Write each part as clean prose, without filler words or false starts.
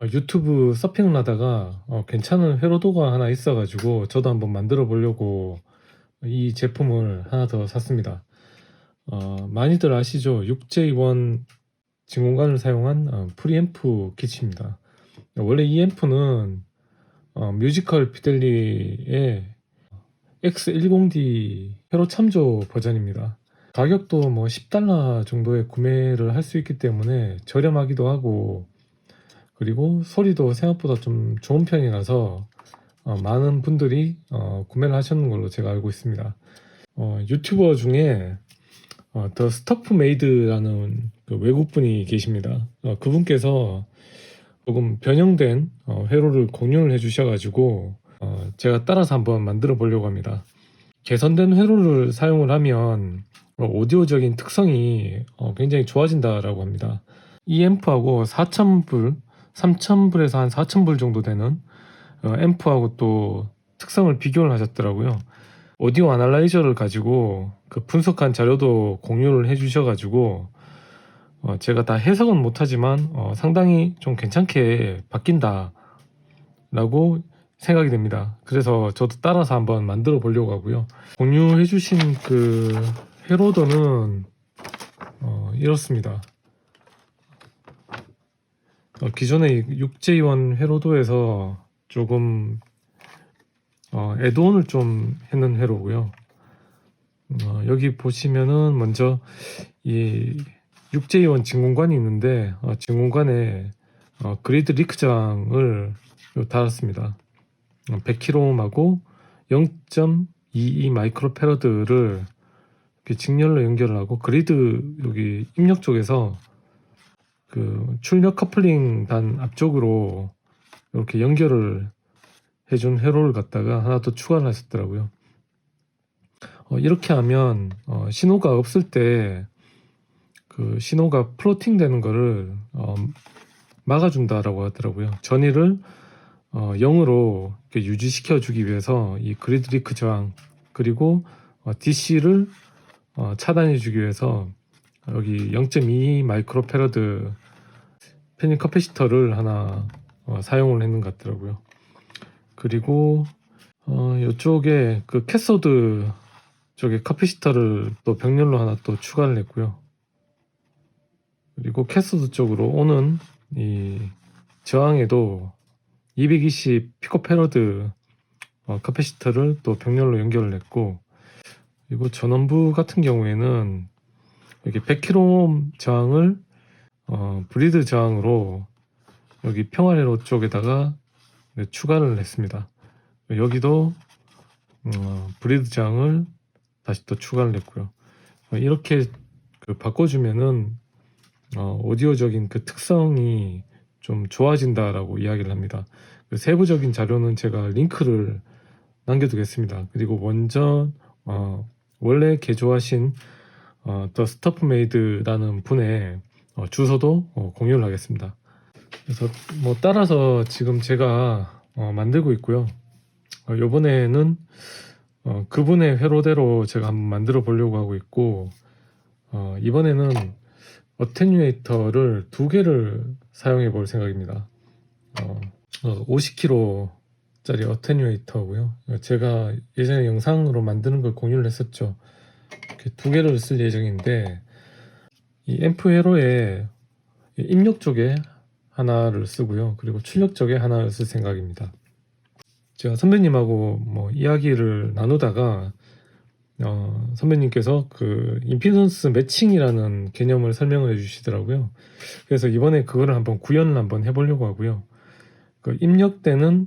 유튜브 서핑을 하다가 괜찮은 회로도가 하나 있어가지고 저도 한번 만들어 보려고 이 제품을 하나 더 샀습니다. 많이들 아시죠? 6J1 진공관을 사용한 프리앰프 기치입니다. 원래 이 앰프는 뮤지컬 피델리의 X10D 회로 참조 버전입니다. 가격도 뭐 $10 정도에 구매를 할 수 있기 때문에 저렴하기도 하고, 그리고 소리도 생각보다 좀 좋은 편이라서 많은 분들이 구매를 하셨는 걸로 제가 알고 있습니다. 유튜버 중에 더 스토프 메이드라는 그 외국분이 계십니다. 그분께서 조금 변형된 회로를 공유를 해주셔가지고 제가 따라서 한번 만들어 보려고 합니다. 개선된 회로를 사용을 하면 오디오적인 특성이 굉장히 좋아진다라고 합니다. 이 앰프하고 4000불, 3000불에서 한 4000불 정도 되는 앰프하고 또 특성을 비교를 하셨더라고요. 오디오 아날라이저를 가지고 그 분석한 자료도 공유를 해주셔가지고 제가 다 해석은 못하지만 상당히 좀 괜찮게 바뀐다 라고 생각이 됩니다. 그래서 저도 따라서 한번 만들어 보려고 하고요. 공유해주신 그 회로더는 이렇습니다. 기존의 6J1 회로도에서 조금 애드온을 좀 했는 회로고요. 여기 보시면은 먼저 이 6J1 진공관이 있는데 진공관에 그리드 리크장을 달았습니다. 100kΩ하고 0.22 마이크로패러드를 직렬로 연결을 하고, 그리드 여기 입력 쪽에서 그 출력 커플링 단 앞쪽으로 이렇게 연결을 해준 회로를 갖다가 하나 더 추가를 하셨더라고요. 이렇게 하면 신호가 없을 때 그 신호가 플로팅 되는 거를 막아준다라고 하더라고요. 전위를 0으로 유지시켜 주기 위해서 이 그리드 리크 저항, 그리고 DC를 차단해 주기 위해서 여기 0.2 마이크로패러드 패닝 커패시터를 하나 사용을 했는 것 같더라고요. 그리고 이쪽에 그 캐소드 쪽에 커패시터를 또 병렬로 하나 또 추가를 했고요. 그리고 캐소드 쪽으로 오는 이 저항에도 220 피코패러드 커패시터를 또 병렬로 연결을 했고, 그리고 전원부 같은 경우에는 여기 100kΩ 저항을 브리드 저항으로 여기 평화회로 쪽에다가 추가를 했습니다. 여기도 브리드 저항을 다시 또 추가를 했고요. 이렇게 바꿔주면은 오디오적인 그 특성이 좀 좋아진다라고 이야기를 합니다. 그 세부적인 자료는 제가 링크를 남겨두겠습니다. 그리고 먼저 원래 개조하신 더 스토프메이드라는 분의 주소도 공유를 하겠습니다. 그래서 뭐 따라서 지금 제가 만들고 있고요. 이번에는 그분의 회로대로 제가 한번 만들어 보려고 하고 있고, 이번에는 어테뉴에이터를 2개를 사용해 볼 생각입니다. 50kg짜리 어테뉴에이터고요. 제가 예전에 영상으로 만드는 걸 공유를 했었죠. 이렇게 2개를 쓸 예정인데, 이 앰프 회로에 입력 쪽에 하나를 쓰고요. 그리고 출력 쪽에 하나를 쓸 생각입니다. 제가 선배님하고 뭐 이야기를 나누다가 선배님께서 그 임피던스 매칭이라는 개념을 설명을 해주시더라고요. 그래서 이번에 그거를 한번 구현을 한번 해보려고 하고요. 그 입력되는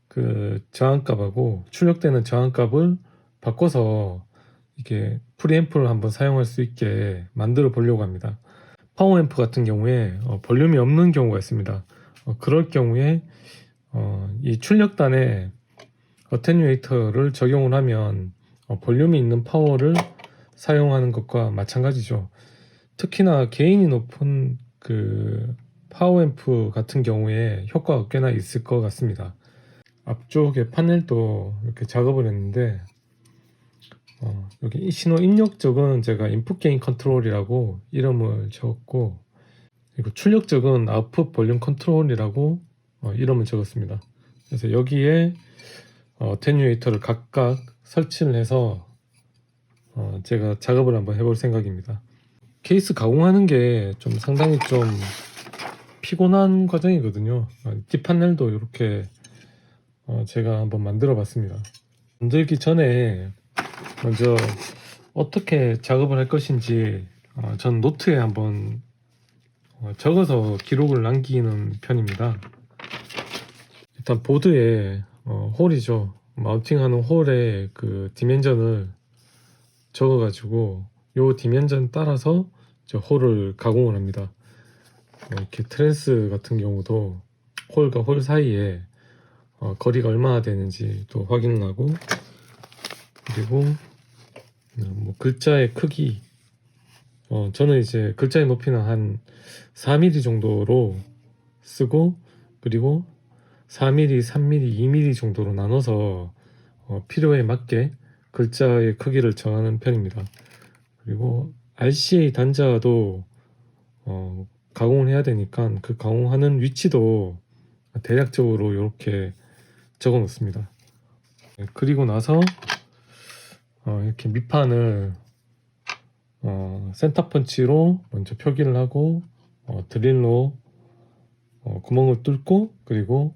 그 저항값하고 출력되는 저항값을 바꿔서 이게 프리앰프를 한번 사용할 수 있게 만들어 보려고 합니다. 파워앰프 같은 경우에 볼륨이 없는 경우가 있습니다. 그럴 경우에 이 출력단에 어테뉴에이터를 적용을 하면 볼륨이 있는 파워를 사용하는 것과 마찬가지죠. 특히나 게인이 높은 그 파워앰프 같은 경우에 효과가 꽤나 있을 것 같습니다. 앞쪽에 파넬도 이렇게 작업을 했는데 여기 신호 입력 쪽은 제가 인풋 게인 컨트롤이라고 이름을 적었고, 그리고 출력적은 아웃풋 볼륨 컨트롤이라고 이름을 적었습니다. 그래서 여기에 어테뉴에이터를 각각 설치를 해서 제가 작업을 한번 해볼 생각입니다. 케이스 가공하는 게 좀 상당히 좀 피곤한 과정이거든요. 뒷판넬도 이렇게 제가 한번 만들어 봤습니다. 만들기 전에 먼저 어떻게 작업을 할 것인지 전 노트에 한번 적어서 기록을 남기는 편입니다. 일단 보드에 홀이죠. 마운팅하는 홀에 그 디멘전을 적어가지고 요 디멘전 따라서 저 홀을 가공을 합니다. 이렇게 트랜스 같은 경우도 홀과 홀 사이에 거리가 얼마나 되는지 또 확인을 하고, 그리고 뭐 글자의 크기, 저는 이제 글자의 높이는 한 4mm 정도로 쓰고, 그리고 4mm, 3mm, 2mm 정도로 나눠서 필요에 맞게 글자의 크기를 정하는 편입니다. 그리고 RCA 단자도 가공을 해야 되니까 그 가공하는 위치도 대략적으로 이렇게 적어 놓습니다. 그리고 나서 이렇게 밑판을 센터 펀치로 먼저 표기를 하고 드릴로 구멍을 뚫고, 그리고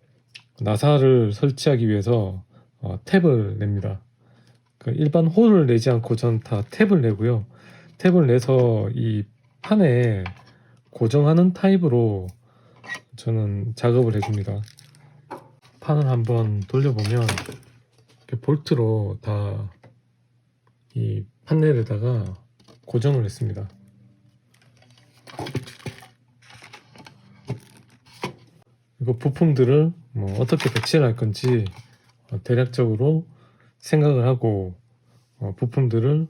나사를 설치하기 위해서 탭을 냅니다. 그 일반 홀을 내지 않고 전 다 탭을 내고요. 탭을 내서 이 판에 고정하는 타입으로 저는 작업을 해줍니다. 판을 한번 돌려보면 이렇게 볼트로 다 이 판넬에다가 고정을 했습니다. 그리고 부품들을 뭐 어떻게 배치를 할 건지 대략적으로 생각을 하고 부품들을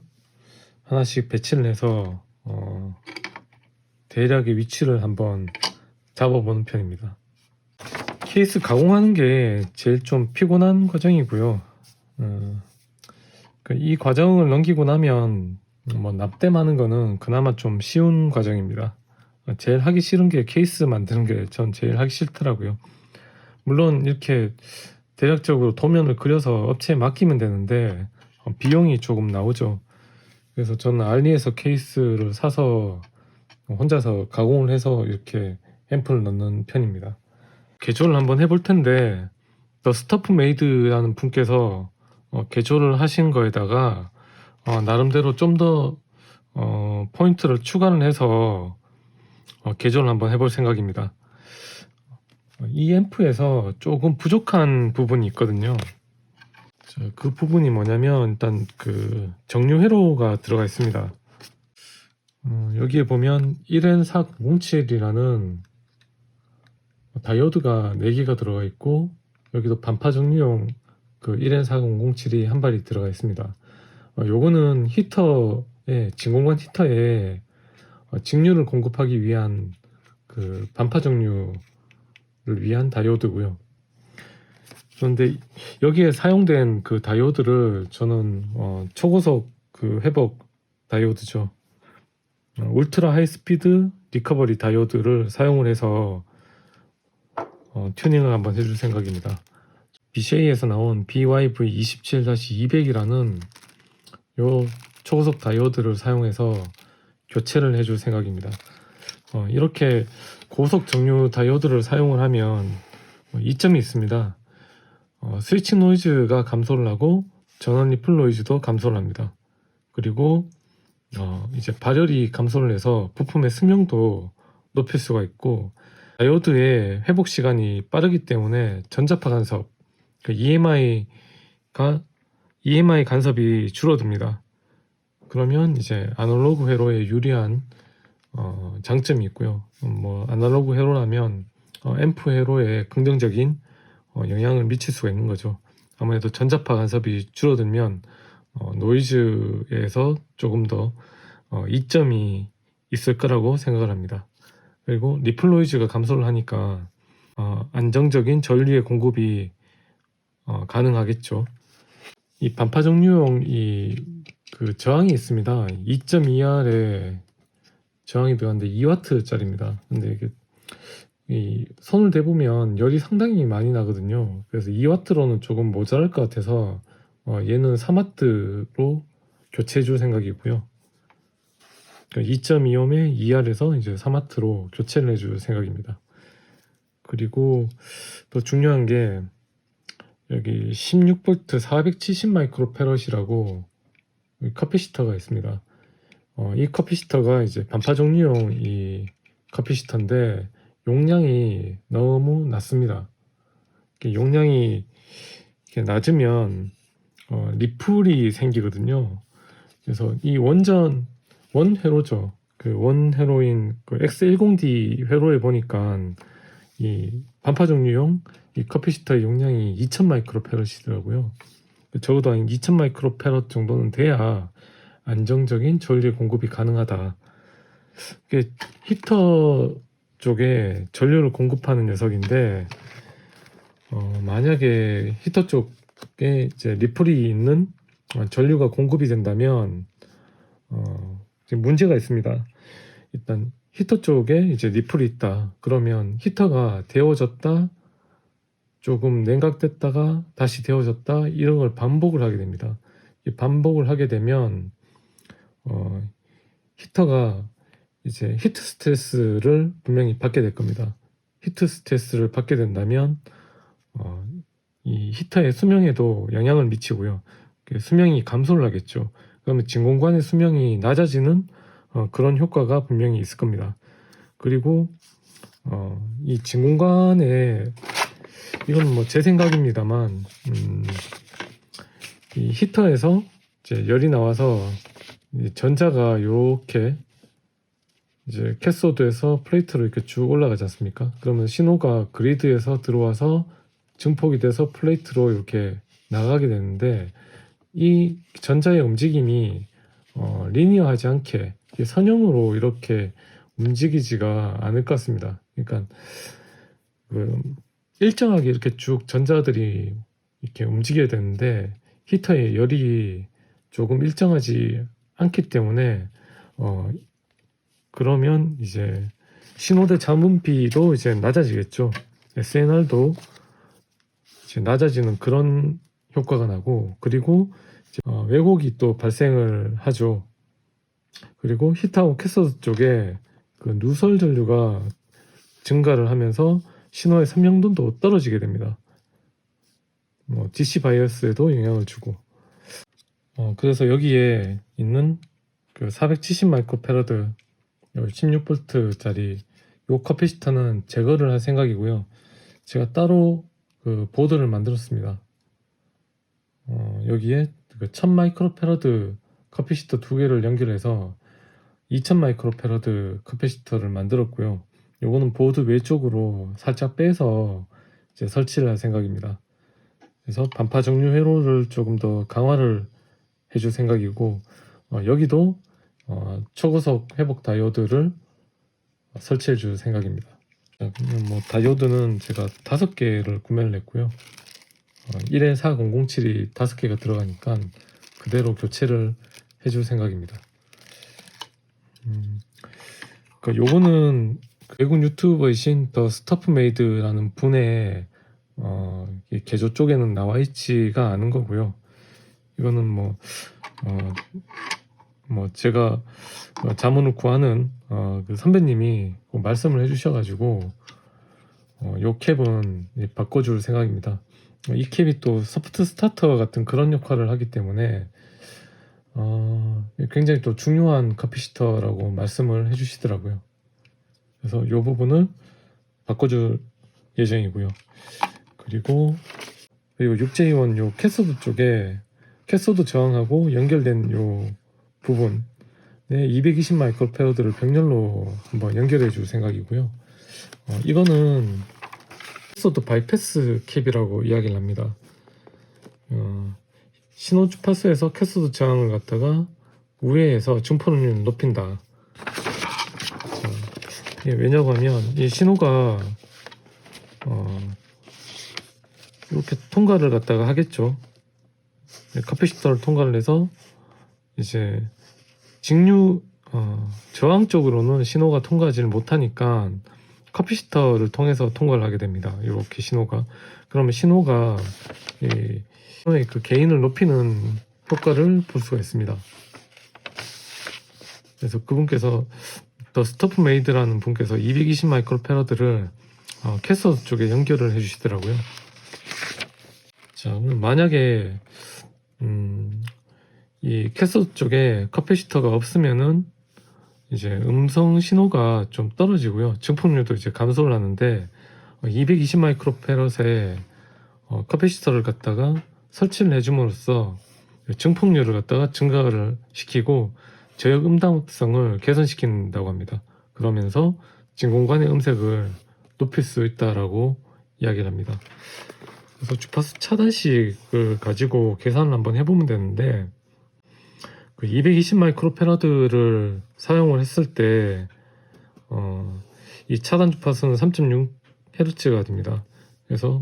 하나씩 배치를 해서 대략의 위치를 한번 잡아보는 편입니다. 케이스 가공하는 게 제일 좀 피곤한 과정이고요. 이 과정을 넘기고 나면 뭐 납땜하는 거는 그나마 좀 쉬운 과정입니다. 제일 하기 싫은 게 케이스 만드는 게 전 제일 하기 싫더라고요. 물론 이렇게 대략적으로 도면을 그려서 업체에 맡기면 되는데 비용이 조금 나오죠. 그래서 저는 알리에서 케이스를 사서 혼자서 가공을 해서 이렇게 앰플을 넣는 편입니다. 개조를 한번 해볼 텐데, 더 스터프 메이드라는 분께서 개조를 하신 거에다가 나름대로 좀 더 포인트를 추가를 해서 개조를 한번 해볼 생각입니다. 이 앰프에서 조금 부족한 부분이 있거든요. 그 부분이 뭐냐면 일단 그 정류 회로가 들어가 있습니다. 여기에 보면 1N4007이라는 다이오드가 4개가 들어가 있고, 여기도 반파 정류용 그 1N4007이 한 발이 들어가 있습니다. 요거는 히터에, 진공관 히터에 직류를 공급하기 위한 그 반파 정류를 위한 다이오드고요. 그런데 여기에 사용된 그 다이오드를 저는 초고속 그 회복 다이오드죠. 울트라 하이스피드 리커버리 다이오드를 사용을 해서 튜닝을 한번 해줄 생각입니다. BCA에서 나온 BYV27-200이라는 요 초고속 다이오드를 사용해서 교체를 해줄 생각입니다. 이렇게 고속 정류 다이오드를 사용을 하면 이점이 있습니다. 스위치 노이즈가 감소를 하고 전원 리플 노이즈도 감소를 합니다. 그리고 이제 발열이 감소를 해서 부품의 수명도 높일 수가 있고, 다이오드의 회복 시간이 빠르기 때문에 전자파 간섭, 그 EMI 간섭이 줄어듭니다. 그러면 이제 아날로그 회로에 유리한 장점이 있고요. 뭐 아날로그 회로라면 앰프 회로에 긍정적인 영향을 미칠 수가 있는 거죠. 아무래도 전자파 간섭이 줄어들면 노이즈에서 조금 더 이점이 있을 거라고 생각을 합니다. 그리고 리플 노이즈가 감소를 하니까 안정적인 전류의 공급이 가능하겠죠. 이 반파 정류용 그 저항이 있습니다. 2.2R에 저항이 들어갔는데 2W짜리입니다. 근데 이게 이 손을 대보면 열이 상당히 많이 나거든요. 그래서 2W로는 조금 모자랄 것 같아서 얘는 3W로 교체해 줄 생각이고요. 2.25에 2R에서 이제 3W로 교체를 해줄 생각입니다. 그리고 더 중요한 게 여기 16V 470 마이크로패럿이라고 커피시터가 있습니다. 이 커피시터가 이제 반파 종류용 이 커피시터인데 용량이 너무 낮습니다. 용량이 이렇게 낮으면 리플이 생기거든요. 그래서 이 원회로죠. 그 원회로인 그 X10D 회로에 보니까 이 반파 종류용 이 커피시터의 용량이 2000 마이크로패럿이더라고요. 적어도 한 2000 마이크로패럿 정도는 돼야 안정적인 전류 공급이 가능하다. 이게 히터 쪽에 전류를 공급하는 녀석인데 만약에 히터 쪽에 이제 리플이 있는 전류가 공급이 된다면 지금 문제가 있습니다. 일단 히터 쪽에 이제 리플이 있다. 그러면 히터가 데워졌다, 조금 냉각됐다가 다시 데워졌다, 이런 걸 반복을 하게 됩니다. 이 반복을 하게 되면 히터가 이제 히트 스트레스를 분명히 받게 될 겁니다. 히트 스트레스를 받게 된다면 이 히터의 수명에도 영향을 미치고요. 수명이 감소를 하겠죠. 그러면 진공관의 수명이 낮아지는 그런 효과가 분명히 있을 겁니다. 그리고 이 진공관에 이건 뭐 제 생각입니다만 이 히터에서 이제 열이 나와서 전자가 이렇게 이제 캐소드에서 플레이트로 이렇게 쭉 올라가지 않습니까? 그러면 신호가 그리드에서 들어와서 증폭이 돼서 플레이트로 이렇게 나가게 되는데 이 전자의 움직임이 리니어하지 않게 선형으로 이렇게 움직이지가 않을 것 같습니다. 그러니까 일정하게 이렇게 쭉 전자들이 이렇게 움직여야 되는데 히터의 열이 조금 일정하지 않기 때문에 그러면 이제 신호대 잠금비도 이제 낮아지겠죠. SNR도 이제 낮아지는 그런 효과가 나고, 그리고 왜곡이 또 발생을 하죠. 그리고 히트하고 캐서드 쪽에 그 누설 전류가 증가를 하면서 신호의 선명도도 떨어지게 됩니다. DC 바이어스에도 영향을 주고. 그래서 여기에 있는 그 470 마이크로패러드 16V짜리 요 커피시터는 제거를 할 생각이고요. 제가 따로 그 보드를 만들었습니다. 여기에 그 1000 마이크로패러드 커피시터 두 개를 연결해서 2000 마이크로패러드 커피시터를 만들었고요. 요거는 보드 외쪽으로 살짝 빼서 이제 설치를 할 생각입니다. 그래서 반파 정류 회로를 조금 더 강화를 해줄 생각이고, 여기도 초고속 회복 다이오드를 설치해 줄 생각입니다. 뭐 다이오드는 제가 5개를 구매를 했고요. 1에 4007이 5개가 들어가니까 그대로 교체를 해줄 생각입니다. 요거는 외국 유튜버이신 더 스터프메이드라는 분의 개조 쪽에는 나와 있지가 않은 거고요. 이거는 뭐 제가 자문을 구하는 그 선배님이 말씀을 해주셔가지고 요 캡은 바꿔줄 생각입니다. 이 캡이 또 소프트 스타터 같은 그런 역할을 하기 때문에 굉장히 또 중요한 커피시터라고 말씀을 해주시더라고요. 그래서 이 부분을 바꿔줄 예정이고요. 그리고 6J1 요 캐소드 쪽에 캐소드 저항하고 연결된 요 부분에 220 마이크로패러드를 병렬로 한번 연결해 줄 생각이고요. 이거는 캐소드 바이패스 캡이라고 이야기를 합니다. 신호 주파수에서 캐소드 저항을 갖다가 우회해서 증포능률을 높인다. 왜냐고 하면 이 신호가 이렇게 통과를 갖다가 하겠죠. 커피시터를 통과를 해서 이제 직류 저항 쪽으로는 신호가 통과하지를 못하니까 커피시터를 통해서 통과를 하게 됩니다. 이렇게 신호가. 그러면 신호가 이 신호의 그 게인을 높이는 효과를 볼 수가 있습니다. 그래서 그분께서 더 스토프 메이드라는 분께서 220 마이크로패러드를 캐서드 쪽에 연결을 해주시더라고요. 자, 그럼 만약에 이 캐서드 쪽에 커피시터가 없으면은 이제 음성 신호가 좀 떨어지고요. 증폭률도 이제 감소를 하는데 220 마이크로패럿에 커피시터를 갖다가 설치를 해줌으로써 증폭률을 갖다가 증가를 시키고 저역 음담성을 개선시킨다고 합니다. 그러면서 진공관의 음색을 높일 수 있다라고 이야기를 합니다. 그래서 주파수 차단식을 가지고 계산을 한번 해보면 되는데 그 220 마이크로패러드를 사용을 했을 때 이 차단 주파수는 3.6Hz가 됩니다. 그래서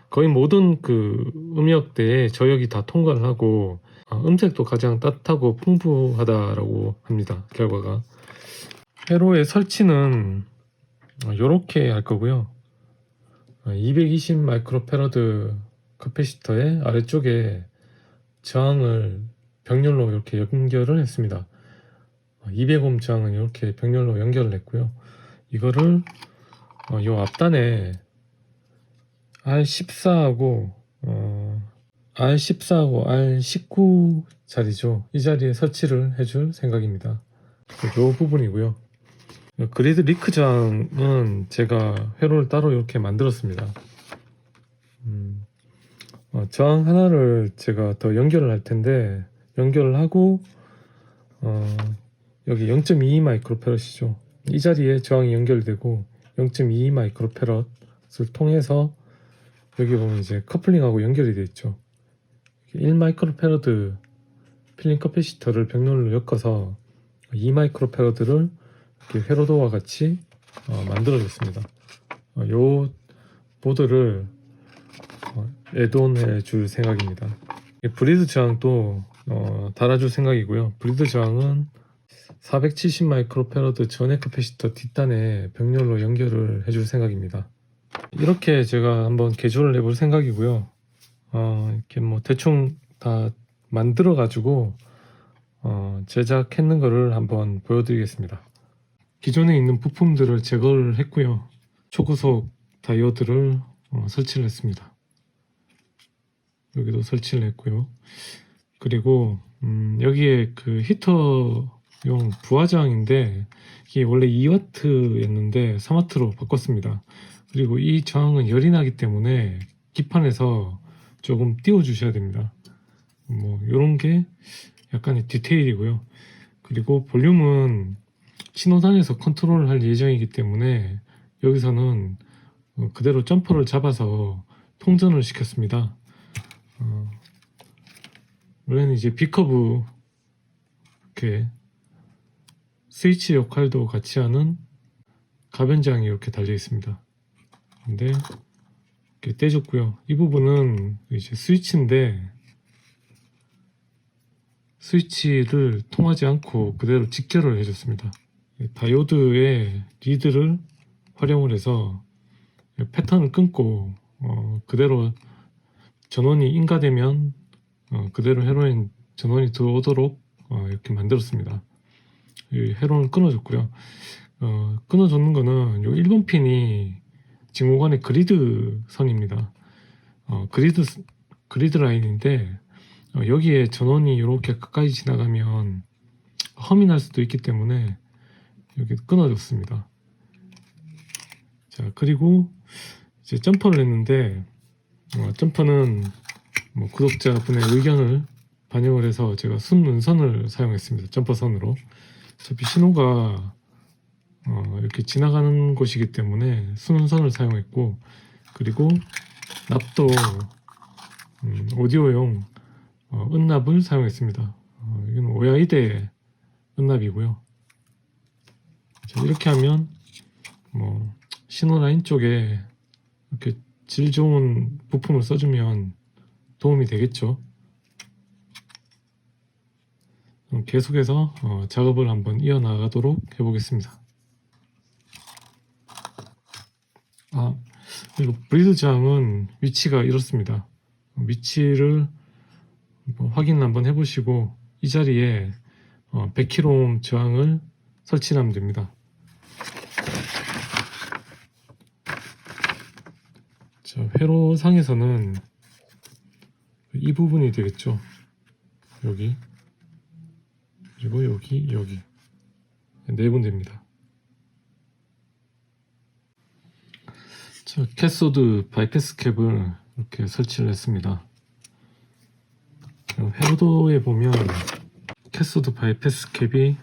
거의 모든 그 음역대에 저역이 다 통과를 하고 음색도 가장 따뜻하고 풍부하다라고 합니다. 결과가. 회로의 설치는 이렇게 할 거고요. 220 마이크로패러드 커피시터의 아래쪽에 저항을 병렬로 이렇게 연결을 했습니다. 200옴 저항은 이렇게 병렬로 연결을 했고요. 이거를 요 앞단에 R14하고 R19 자리죠. 이 자리에 설치를 해줄 생각입니다. 요 부분이고요. 그리드 리크 저항은 제가 회로를 따로 이렇게 만들었습니다. 저항 하나를 제가 더 연결을 할 텐데 연결을 하고 여기 0.22 마이크로패럿이죠. 이 자리에 저항이 연결되고 0.22 마이크로패럿을 통해서 여기 보면 이제 커플링하고 연결이 되어 있죠. 1 마이크로패러드 필링 커피시터를 병렬로 엮어서 2 마이크로패러드를 이렇게 회로도와 같이 만들어줬습니다. 요 보드를 애드온해 줄 생각입니다. 브리드 저항도 달아줄 생각이고요. 브리드 저항은 470 마이크로패러드 전해 캐패시터 뒷단에 병렬로 연결을 해줄 생각입니다. 이렇게 제가 한번 개조를 해볼 생각이고요. 이렇게 뭐 대충 다 만들어 가지고 제작했는 거를 한번 보여드리겠습니다. 기존에 있는 부품들을 제거를 했고요. 초고속 다이오드를 설치를 했습니다. 여기도 설치를 했고요. 그리고 여기에 그 히터용 부하저항인데 이게 원래 2W였는데 3W로 바꿨습니다. 그리고 이 저항은 열이 나기 때문에 기판에서 조금 띄워 주셔야 됩니다. 뭐 이런 게 약간의 디테일이고요. 그리고 볼륨은 신호단에서 컨트롤을 할 예정이기 때문에 여기서는 그대로 점퍼를 잡아서 통전을 시켰습니다. 원래는 이제 B커브 이렇게 스위치 역할도 같이 하는 가변장이 이렇게 달려 있습니다. 근데 이렇게 떼줬고요. 이 부분은 이제 스위치인데 스위치를 통하지 않고 그대로 직결을 해줬습니다. 다이오드의 리드를 활용을 해서 패턴을 끊고 그대로 전원이 인가되면 그대로 헤로인 전원이 들어오도록 이렇게 만들었습니다. 이 헤로는 끊어줬고요. 끊어줬는 거는 요 1번 핀이 진공관의 그리드 선입니다. 그리드 라인인데 여기에 전원이 이렇게 가까이 지나가면 험이 날 수도 있기 때문에 여기 끊어줬습니다. 자, 그리고 이제 점퍼를 했는데 점퍼는 뭐 구독자분의 의견을 반영을 해서 제가 순은선을 사용했습니다. 점퍼선으로. 어차피 신호가 이렇게 지나가는 곳이기 때문에 순은선을 사용했고, 그리고 납도 오디오용 은납을 사용했습니다. 이건 오야이데 은납이고요. 자, 이렇게 하면 뭐 신호 라인 쪽에 이렇게 질 좋은 부품을 써주면 도움이 되겠죠. 계속해서 작업을 한번 이어나가도록 해보겠습니다. 그리고 브리드 저항은 위치가 이렇습니다. 위치를 확인 한번 해보시고 이 자리에 100kΩ 저항을 설치하면 됩니다. 자, 회로상에서는 이 부분이 되겠죠. 여기, 그리고 여기 네 군데입니다. 자, 캐소드 바이패스 캡을 이렇게 설치를 했습니다. 회로도에 보면 캐소드 바이패스 캡이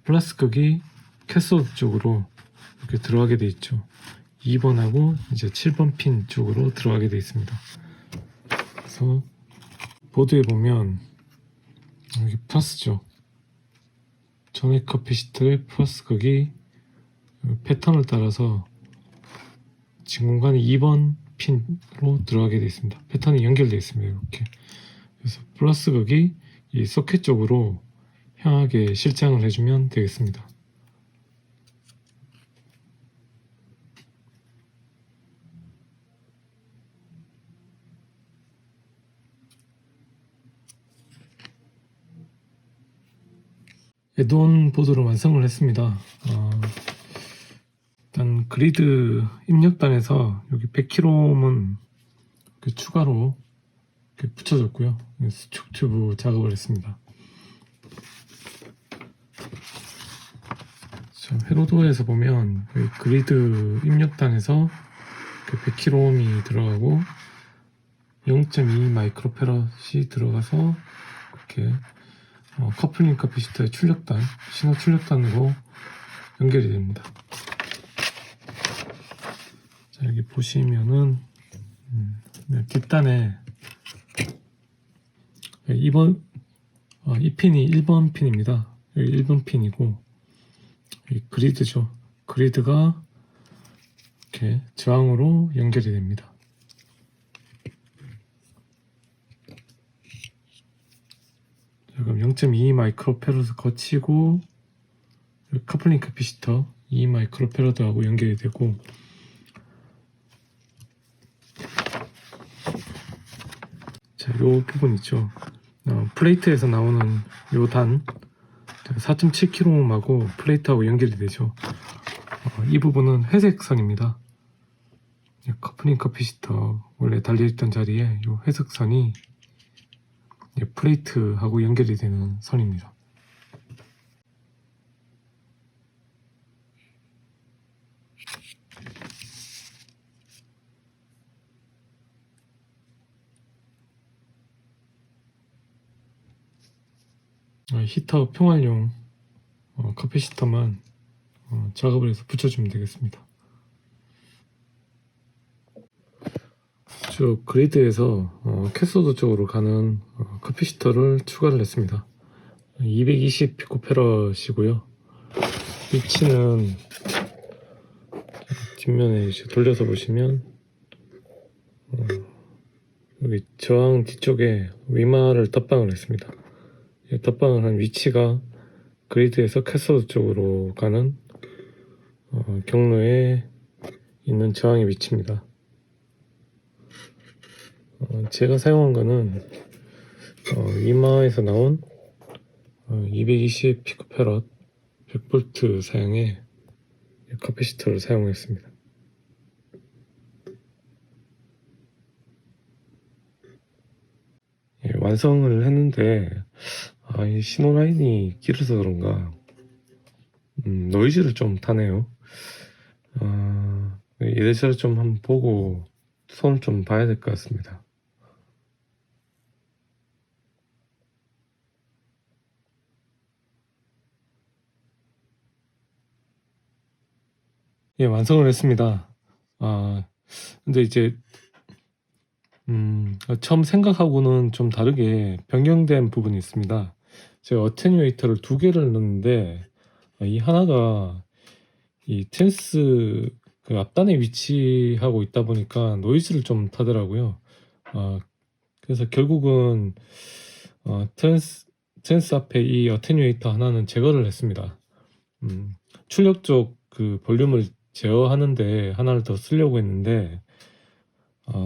플러스 극이 캐소드 쪽으로 이렇게 들어가게 되어 있죠. 2번하고 이제 7번 핀 쪽으로 들어가게 되어 있습니다. 그래서 보드에 보면 여기 플러스죠. 전액 커피시터의 플러스 극이 패턴을 따라서 지금 공간이 2번 핀으로 들어가게 되어 있습니다. 패턴이 연결되어 있습니다. 이렇게. 그래서 플러스 극이 이 소켓 쪽으로 향하게 실장을 해주면 되겠습니다. 애드온 보드로 완성을 했습니다. 일단 그리드 입력단에서 여기 100kΩ은 추가로 이렇게 붙여줬고요. 수축 튜브 작업을 했습니다. 자, 회로도에서 보면 그리드 입력단에서 100kΩ이 들어가고 0.2 마이크로페럿이 들어가서 이렇게 커플링 카피시터의 출력단, 신호 출력단으로 연결이 됩니다. 자, 여기 보시면은 뒷단에 이 핀이 1번 핀입니다. 여기 1번 핀이고 이 그리드죠. 그리드가 이렇게 저항으로 연결이 됩니다. 그럼 0.2 마이크로페럿을 거치고 커플링 캐피시터 2 마이크로페럿하고 연결이 되고, 자, 요 부분 있죠. 플레이트에서 나오는 요 단 4.7kΩ하고 플레이트하고 연결이 되죠. 이 부분은 회색 선입니다. 커플링 캐피시터 원래 달려있던 자리에 요 회색 선이 플레이트하고 연결이 되는 선입니다. 히터 평활용 카패시터만 작업을 해서 붙여주면 되겠습니다. 저 그리드에서 캐소드 쪽으로 가는 카패시터를 추가를 했습니다. 220 피코페럿이고요. 위치는 뒷면에 이제 돌려서 보시면 여기 저항 뒤쪽에 위마를 덧방을 했습니다. 덧방을 한 위치가 그리드에서 캐소드 쪽으로 가는 경로에 있는 저항의 위치입니다. 제가 사용한 거는 위마에서 나온 220 피코페럿 100V 사양의 카패시터를 사용했습니다. 완성을 했는데 이 신호 라인이 길어서 그런가 노이즈를 좀 타네요. 이래저래 좀 한번 보고 손을 좀 봐야 될 것 같습니다. 예, 완성을 했습니다. 근데 이제 처음 생각하고는 좀 다르게 변경된 부분이 있습니다. 제가 어테뉴에이터를 2개를 넣었는데 이 하나가 이 트랜스 그 앞단에 위치하고 있다 보니까 노이즈를 좀 타더라고요. 그래서 결국은 센스 앞에 이 어테뉴에이터 하나는 제거를 했습니다. 출력 쪽 그 볼륨을 제어하는데 하나를 더 쓰려고 했는데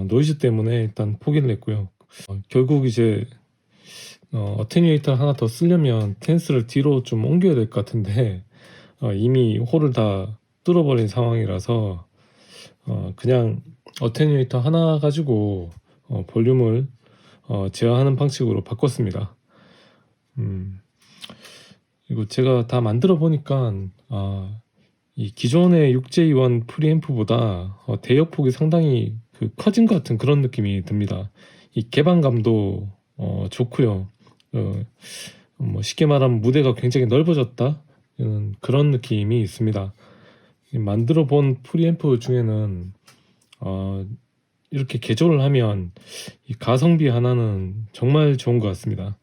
노이즈 때문에 일단 포기를 했고요. 결국 이제 어테뉴에이터 하나 더 쓰려면 텐스를 뒤로 좀 옮겨야 될 것 같은데 이미 홀을 다 뚫어버린 상황이라서 그냥 어테뉴에이터 하나 가지고 볼륨을 제어하는 방식으로 바꿨습니다. 그리고 제가 다 만들어 보니까 이 기존의 6J1 프리앰프보다 대역폭이 상당히 커진 것 같은 그런 느낌이 듭니다. 이 개방감도 좋고요. 뭐 쉽게 말하면 무대가 굉장히 넓어졌다 그런 느낌이 있습니다. 만들어 본 프리앰프 중에는 이렇게 개조를 하면 이 가성비 하나는 정말 좋은 것 같습니다.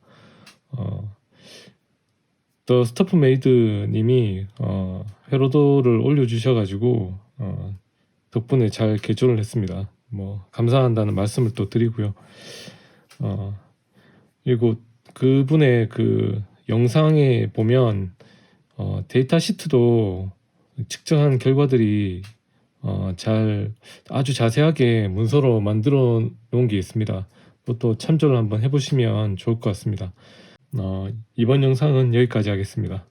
더 스토프 메이드 님이 회로도를 올려주셔가지고 덕분에 잘 개조를 했습니다. 뭐 감사한다는 말씀을 또 드리고요. 그리고 그분의 그 영상에 보면 데이터 시트도 측정한 결과들이 아주 자세하게 문서로 만들어 놓은 게 있습니다. 그것도 참조를 한번 해보시면 좋을 것 같습니다. 이번 영상은 여기까지 하겠습니다.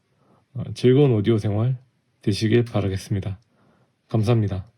즐거운 오디오 생활 되시길 바라겠습니다. 감사합니다.